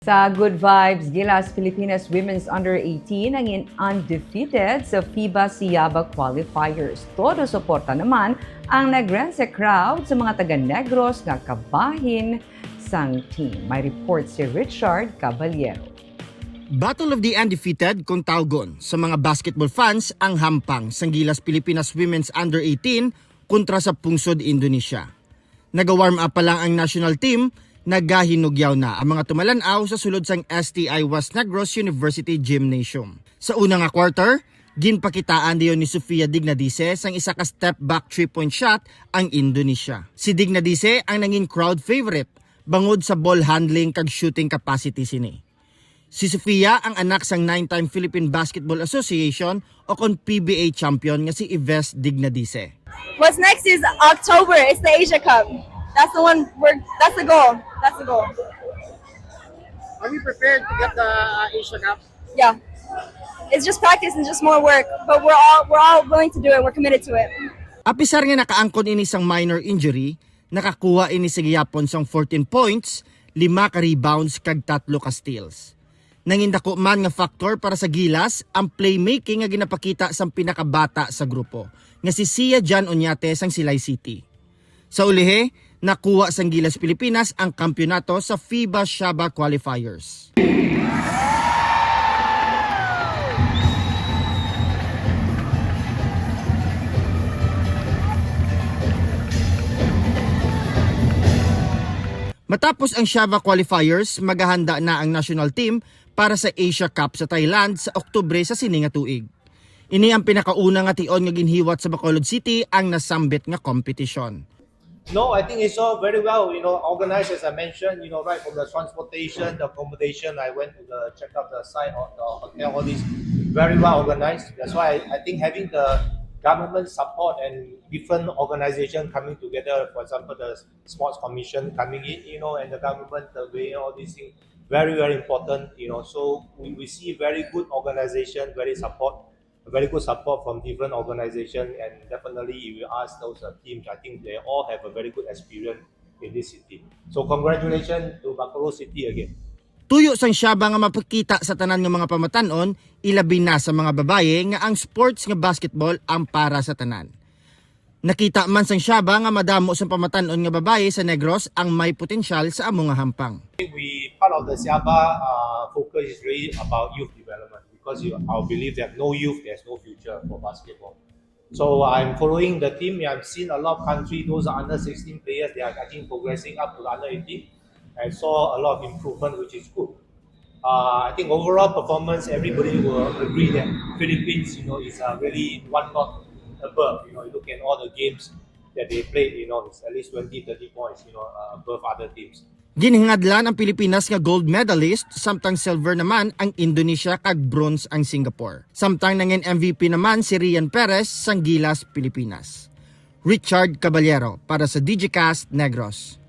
Sa Good Vibes, Gilas Pilipinas Women's Under-18 ang undefeated sa FIBA Siaba qualifiers. Todo suporta naman ang nagrense crowd sa mga taga-Negros nga kabahin sang team. May report si Richard Caballero. Battle of the Undefeated kung tawgon sa mga basketball fans ang hampang sang Gilas Pilipinas Women's Under-18 kontra sa Pungsod, Indonesia. Nag-warm up pa lang ang national team, nagahinugyaw na ang mga tumalanaw sa sulod sang STI West Negros University Gymnasium. Sa unang quarter, ginpakitaan diyon ni Sofia Dignadice sang isa ka step back 3-point shot ang Indonesia. Si Dignadice ang nanging crowd favorite bangod sa ball handling kag shooting capacity sini. Si Sofia ang anak sang 9-time Philippine Basketball Association o kon PBA champion nga si Yves Dignadice. What's next is October. It's the Asia Cup. That's the one. That's the goal. That's the goal. Are we prepared to get the Asia Cup? Yeah. It's just practice and just more work, but we're all willing to do it. We're committed to it. Apisar nga nakaangkon ini sang minor injury, nakakuha ini sa gihapon sang 14 points, 5 ka rebounds kag 3 ka steals. Nangindako man nga factor para sa Gilas ang playmaking nga ginapakita sang pinakabata sa grupo, nga si Sia Jan Oñate sang Silay City. Sa ulihe, nakuha sang Gilas Pilipinas ang kampyonato sa FIBA Siaba qualifiers. Matapos ang Siaba qualifiers, maghahanda na ang national team para sa Asia Cup sa Thailand sa Oktubre sa sini nga tuig. Ini ang pinakauna nga tion nga ginhiwat sa Bacolod City ang nasambit nga kompetisyon. No, I think it's all very well, organized as I mentioned, right from the transportation, the accommodation. I went to check out the site, the hotel, all these very well organized. That's why I think having the government support and different organizations coming together, for example, the Sports Commission coming in, and the government, the way, all these things, very, very important, So we see very good organization, very good support from different organizations, and definitely if you ask those teams, I think they all have a very good experience in this city. So congratulations to Bacolod City again. Tuyo sang Siaba nga mapakita sa tanan nga mga pamatanon, ilabi na sa mga babaye nga ang sports nga basketball ang para sa tanan. Nakita man sang Siaba nga madamo sa pamatanon nga babaye sa Negros ang may potensyal sa among nga hampang. Part of the Siaba focus is really about youth development, because I believe that no youth, there's no future for basketball. So I'm following the team. I've seen a lot of countries, those are under 16 players, they are actually progressing up to the under 18. I saw a lot of improvement, which is good. I think overall performance, everybody will agree that Philippines, is really one notch above. You look at all the games that they played, it's at least 20-30 points, above other teams. Ginhingadlan ang Pilipinas nga gold medalist, samtang silver naman ang Indonesia kag bronze ang Singapore. Samtang nangin MVP naman si Rian Perez sang Gilas Pilipinas. Richard Caballero para sa DigiCast Negros.